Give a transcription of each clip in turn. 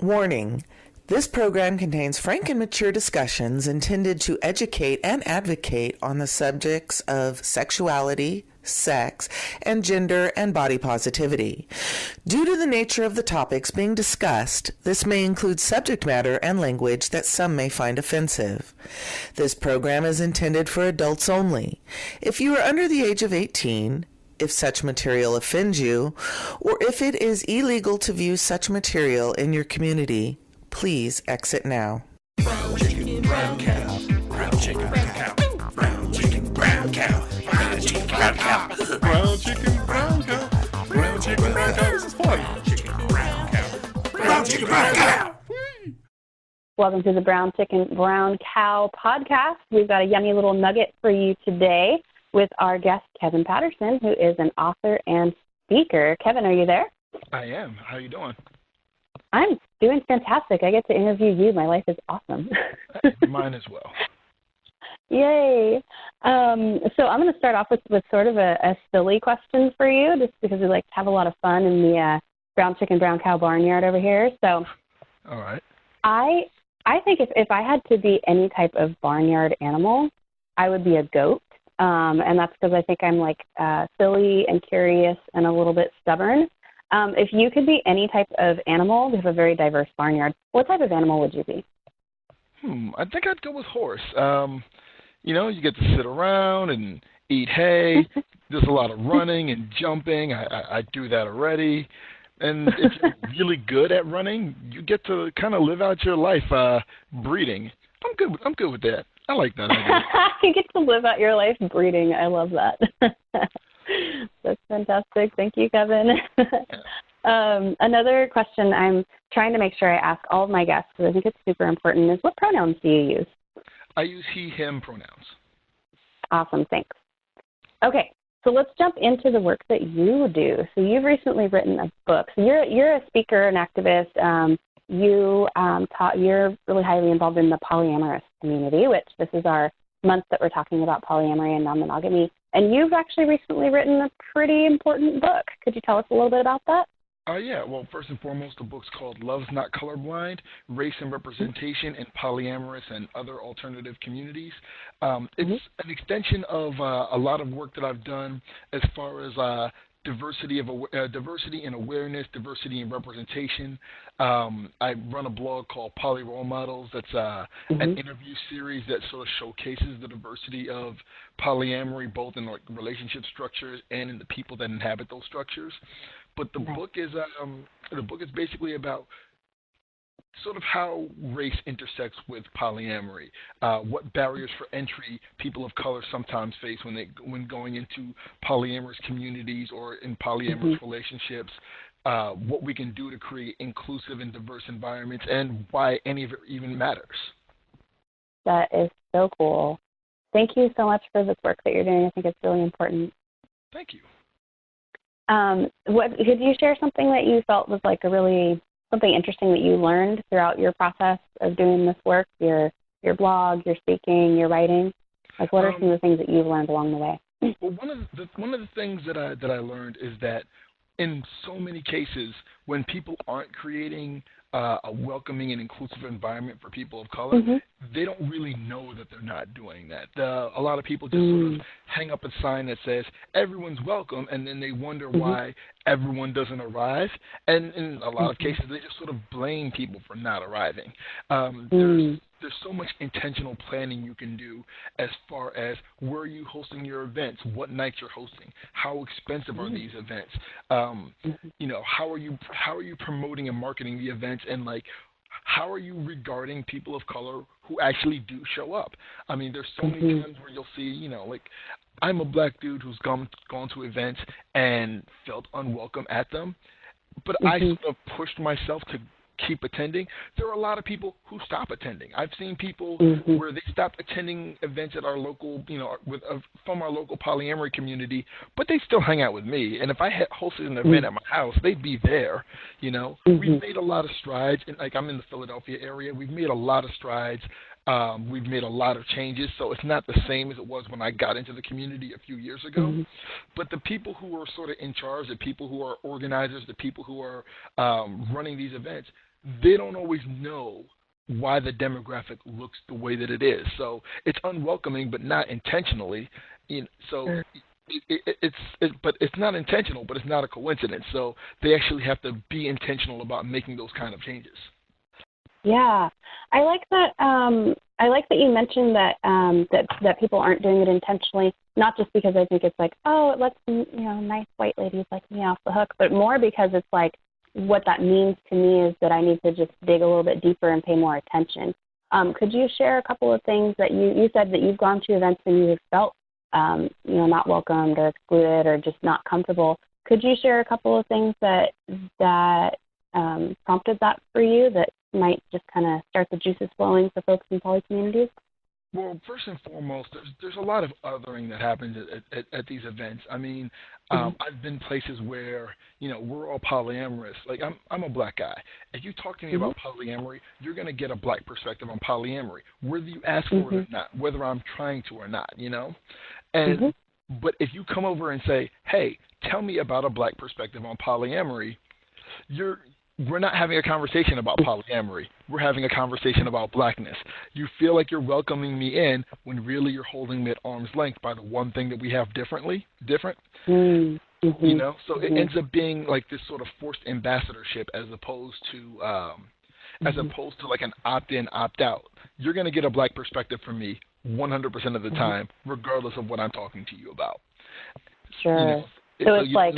Warning. This program contains frank and mature discussions intended to educate and advocate on the subjects of sexuality, sex, and gender and body positivity. Due to the nature of the topics being discussed, this may include subject matter and language that some may find offensive. This program is intended for adults only. If you are under the age of 18, if such material offends you, or if it is illegal to view such material in your community, please exit now. Brown chicken, brown cow. Brown chicken, brown cow. Brown chicken, brown cow. Brown chicken, brown cow. Brown chicken, brown cow. Brown chicken, brown cow. This is fun. Brown chicken, brown cow. Brown chicken, brown cow. Welcome to the Brown Chicken, Brown Cow podcast. We've got a yummy little nugget for you today with our guest, Kevin Patterson, who is an author and speaker. Kevin, are you there? I am. How are you doing? I'm doing fantastic. I get to interview you. My life is awesome. Mine as well. Yay. So I'm going to start off with sort of a silly question for you, just because we like to have a lot of fun in the Brown Chicken, Brown Cow barnyard over here. So all right. I think if I had to be any type of barnyard animal, I would be a goat. And that's because I think I'm like silly and curious and a little bit stubborn. If you could be any type of animal, we have a very diverse barnyard. What type of animal would you be? I think I'd go with horse. You get to sit around and eat hay. There's a lot of running and jumping. I do that already. And if you're really good at running, you get to kind of live out your life breeding. I'm good with that. I like that idea. You get to live out your life breeding. I love that. That's fantastic. Thank you, Kevin. Another question I'm trying to make sure I ask all of my guests, because I think it's super important, is what pronouns do you use? I use he, him pronouns. Awesome. Thanks. Okay. So let's jump into the work that you do. So you've recently written a book. So you're a speaker, an activist. You're really highly involved in the polyamorous community, which this is our month that we're talking about polyamory and non-monogamy. And you've actually recently written a pretty important book. Could you tell us a little bit about that? Yeah. Well, first and foremost, the book's called Love's Not Colorblind, Race and Representation in Polyamorous and Other Alternative Communities. It's an extension of a lot of work that I've done as far as diversity and awareness, diversity and representation. I run a blog called Poly Role Models. That's an interview series that sort of showcases the diversity of polyamory, both in like relationship structures and in the people that inhabit those structures. But the book is basically about sort of how race intersects with polyamory, what barriers for entry people of color sometimes face when going into polyamorous communities or in polyamorous relationships, what we can do to create inclusive and diverse environments, and why any of it even matters. That is so cool. Thank you so much for this work that you're doing. I think it's really important. Thank you. Could you share something that you felt was like something interesting that you learned throughout your process of doing this work, your blog, your speaking, your writing? Like, what are some of the things that you've learned along the way? Well, one of the things that I learned is that in so many cases, when people aren't creating a welcoming and inclusive environment for people of color, they don't really know that they're not doing that. A lot of people just sort of hang up a sign that says everyone's welcome, and then they wonder why everyone doesn't arrive. And in a lot of cases, they just sort of blame people for not arriving. There's so much intentional planning you can do as far as where are you hosting your events, what nights you're hosting, how expensive are these events, how are you promoting and marketing the events, and like how are you regarding people of color who actually do show up? I mean, there's so many times where you'll see, like I'm a black dude who's gone to events and felt unwelcome at them, but I sort of pushed myself to keep attending. There are a lot of people who stop attending. I've seen people where they stopped attending events at our local, from our local polyamory community, but they still hang out with me. And if I had hosted an event at my house, they'd be there. We've made a lot of strides, and like I'm in the Philadelphia area. We've made a lot of strides. We've made a lot of changes, so it's not the same as it was when I got into the community a few years ago. But the people who are sort of in charge, the people who are organizers, the people who are running these events, they don't always know why the demographic looks the way that it is. So it's unwelcoming, but not intentionally. So but it's not intentional, but it's not a coincidence. So they actually have to be intentional about making those kind of changes. Yeah, I like that. I like that you mentioned that that people aren't doing it intentionally. Not just because I think it's like, oh, it lets nice white ladies like me off the hook, but more because it's like what that means to me is that I need to just dig a little bit deeper and pay more attention. Could you share a couple of things that you said that you've gone to events and you have felt not welcomed or excluded or just not comfortable? Could you share a couple of things that prompted that for you that might just kind of start the juices flowing for folks in poly communities? Well, first and foremost, there's a lot of othering that happens at these events. I mean, I've been places where, we're all polyamorous. Like, I'm a black guy. If you talk to me about polyamory, you're going to get a black perspective on polyamory, whether you ask for it or not, whether I'm trying to or not, And but if you come over and say, hey, tell me about a black perspective on polyamory, we're not having a conversation about polyamory. We're having a conversation about blackness. You feel like you're welcoming me in when really you're holding me at arm's length by the one thing that we have different. So it ends up being like this sort of forced ambassadorship as opposed to like an opt-in, opt-out. You're going to get a black perspective from me 100% of the time, regardless of what I'm talking to you about. Sure. So it's like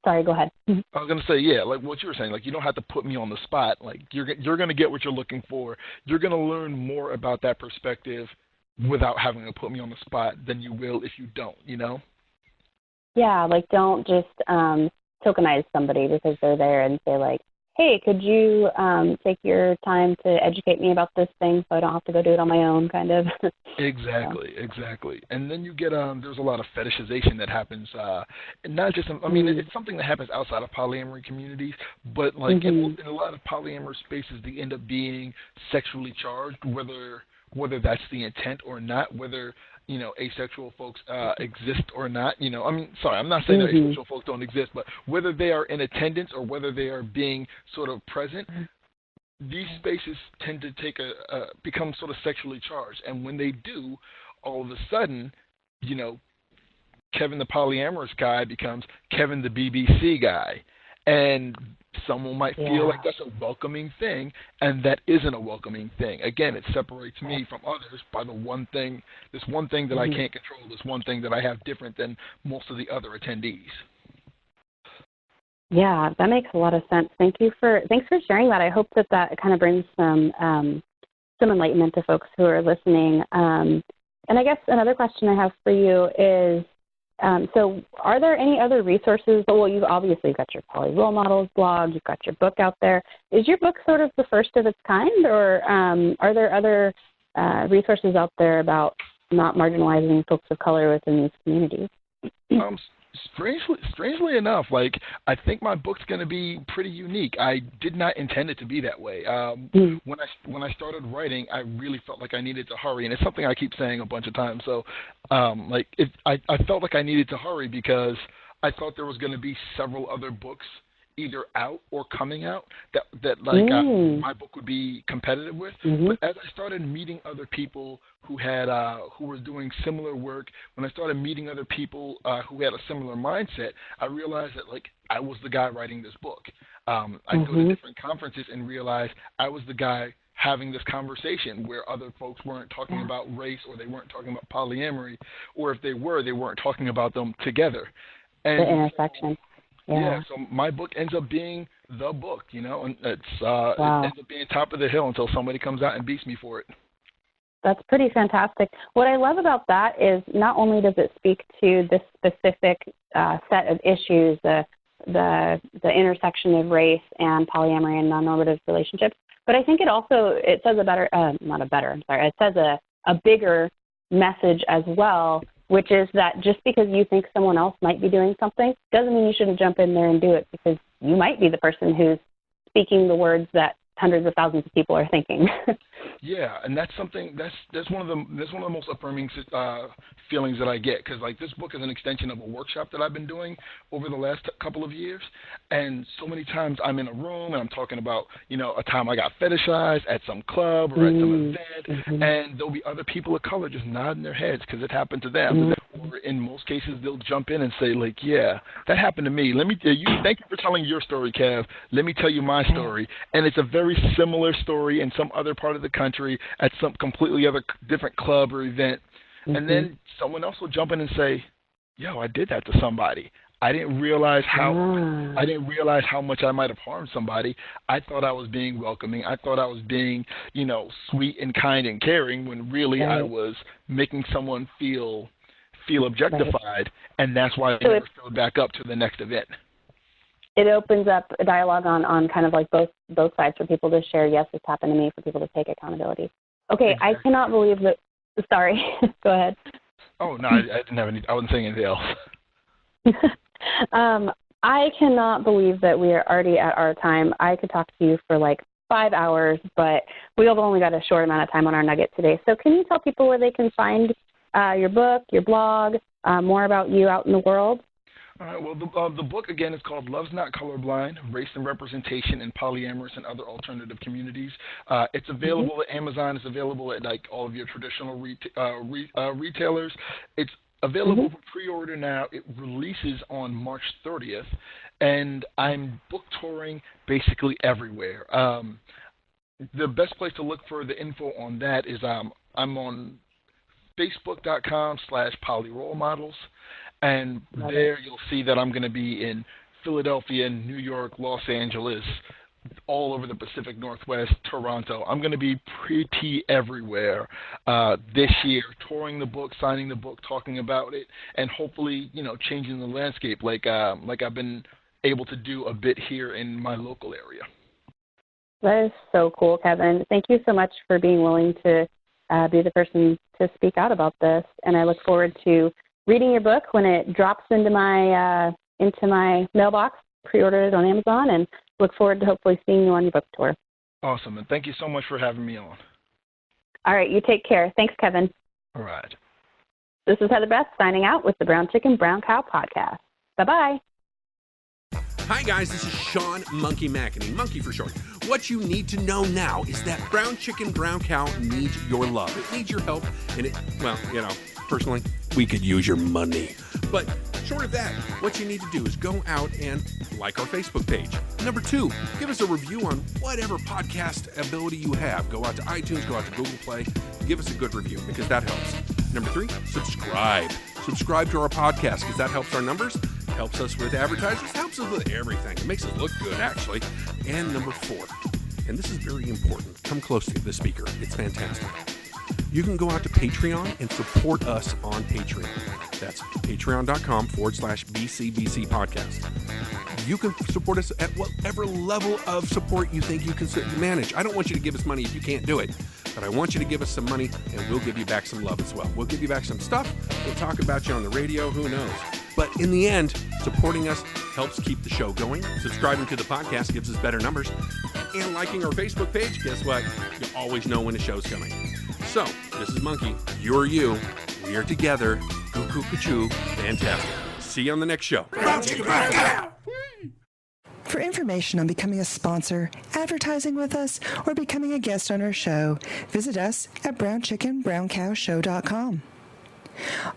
Sorry, go ahead. I was going to say, yeah, like what you were saying, like you don't have to put me on the spot. Like you're going to get what you're looking for. You're going to learn more about that perspective without having to put me on the spot than you will if you don't, Yeah, like don't just tokenize somebody because they're there and say like, hey, could you take your time to educate me about this thing so I don't have to go do it on my own, kind of. Exactly. And then you get, there's a lot of fetishization that happens, and not just, it's something that happens outside of polyamory communities, but like in a lot of polyamorous spaces, they end up being sexually charged, whether that's the intent or not, whether asexual folks exist or not. I'm not saying that asexual folks don't exist, but whether they are in attendance or whether they are being sort of present, these spaces tend to become sort of sexually charged. And when they do, all of a sudden, Kevin the polyamorous guy becomes Kevin the BBC guy. And someone might feel like that's a welcoming thing, and that isn't a welcoming thing. Again, it separates me from others by this one thing that I can't control, this one thing that I have different than most of the other attendees. Yeah, that makes a lot of sense. Thanks for sharing that. I hope that kind of brings some enlightenment to folks who are listening. And I guess another question I have for you is, so are there any other resources? Well, you've obviously got your Poly Role Models blog, you've got your book out there. Is your book sort of the first of its kind, or are there other resources out there about not marginalizing folks of color within these communities? Strangely enough, like I think my book's going to be pretty unique. I did not intend it to be that way. When I started writing, I really felt like I needed to hurry, and it's something I keep saying a bunch of times. So, I felt like I needed to hurry because I thought there was going to be several other books either out or coming out that my book would be competitive with. But as I started meeting other people who were doing similar work, when I started meeting other people who had a similar mindset, I realized that like I was the guy writing this book. I go to different conferences and realize I was the guy having this conversation where other folks weren't talking about race, or they weren't talking about polyamory, or if they were, they weren't talking about them together. And the intersection. Yeah, so my book ends up being the book, and it ends up being top of the hill until somebody comes out and beats me for it. That's pretty fantastic. What I love about that is not only does it speak to this specific set of issues, the intersection of race and polyamory and non-normative relationships, but I think it says it says a bigger message as well, which is that just because you think someone else might be doing something doesn't mean you shouldn't jump in there and do it, because you might be the person who's speaking the words that hundreds of thousands of people are thinking. Yeah, and that's something that's one of the most affirming feelings that I get, because like this book is an extension of a workshop that I've been doing over the last couple of years, and so many times I'm in a room and I'm talking about a time I got fetishized at some club or at some event, and there'll be other people of color just nodding their heads because it happened to them. Or in most cases they'll jump in and say like, yeah, that happened to me. Let me tell you. Thank you for telling your story, Kev. Let me tell you my story, and it's a very similar story in some other part of the country at some completely other different club or event, and then someone else will jump in and say, yo, I did that to somebody. I didn't realize how much I might have harmed somebody. I thought I was being welcoming. I thought I was being, sweet and kind and caring, when really I was making someone feel objectified, and that's why I never showed back up to the next event. It opens up a dialogue on kind of like both sides for people to share, yes, this happened to me, for people to take accountability. Okay, exactly. I cannot believe that. Sorry, go ahead. Oh, no, I didn't have any. I wasn't saying anything else. I cannot believe that we are already at our time. I could talk to you for like 5 hours, but we have only got a short amount of time on our Nugget today. So can you tell people where they can find your book, your blog, more about you out in the world? All right, well, the book, again, is called Love's Not Colorblind, Race and Representation in Polyamorous and Other Alternative Communities. It's available at Amazon. It's available at, like, all of your traditional retailers. It's available for pre-order now. It releases on March 30th, and I'm book touring basically everywhere. The best place to look for the info on that is I'm on Facebook.com/polyrolemodels. And there you'll see that I'm going to be in Philadelphia, New York, Los Angeles, all over the Pacific Northwest, Toronto. I'm going to be pretty everywhere this year, touring the book, signing the book, talking about it, and hopefully, changing the landscape like I've been able to do a bit here in my local area. That is so cool, Kevin. Thank you so much for being willing to be the person to speak out about this, and I look forward to reading your book when it drops into my mailbox. Pre-order it on Amazon, and look forward to hopefully seeing you on your book tour. Awesome, and thank you so much for having me on. All right, you take care. Thanks, Kevin. All right. This is HetherBeth signing out with the Brown Chicken, Brown Cow podcast. Bye-bye. Hi, guys. This is Sean Monkey McEnany, Monkey for short. What you need to know now is that Brown Chicken, Brown Cow needs your love. It needs your help, and personally, we could use your money. But short of that, what you need to do is go out and like our Facebook page. Number 2, give us a review on whatever podcast ability you have. Go out to iTunes, go out to Google Play, give us a good review because that helps. Number 3, subscribe. Subscribe to our podcast because that helps our numbers, helps us with advertisers, helps us with everything. It makes us look good, actually. And number 4, and this is very important, come close to the speaker. It's fantastic. You can go out to Patreon and support us on Patreon. That's patreon.com/BCBC podcast. You can support us at whatever level of support you think you can manage. I don't want you to give us money if you can't do it, but I want you to give us some money and we'll give you back some love as well. We'll give you back some stuff. We'll talk about you on the radio. Who knows? But in the end, supporting us helps keep the show going. Subscribing to the podcast gives us better numbers. And liking our Facebook page, guess what? You'll always know when the show's coming. So, this is Monkey. You're you. We are together. Cuckoo-cuckoo. Fantastic. See you on the next show. For information on becoming a sponsor, advertising with us, or becoming a guest on our show, visit us at brownchickenbrowncowshow.com.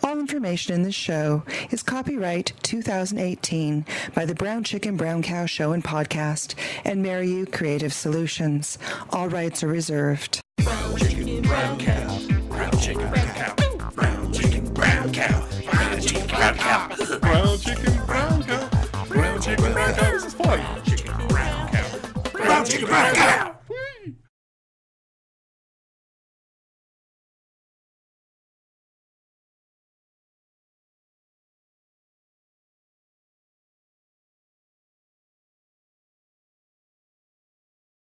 All information in this show is copyright 2018 by the Brown Chicken Brown Cow Show and Podcast and Marry You Creative Solutions. All rights are reserved. Brown chicken, brown cow. Brown chicken, brown cow. Brown chicken, brown cow. Brown chicken, brown cow. Brown chicken, brown cow. Brown chicken, brown cow. This is fun. Brown chicken, brown cow. Brown chicken, brown cow.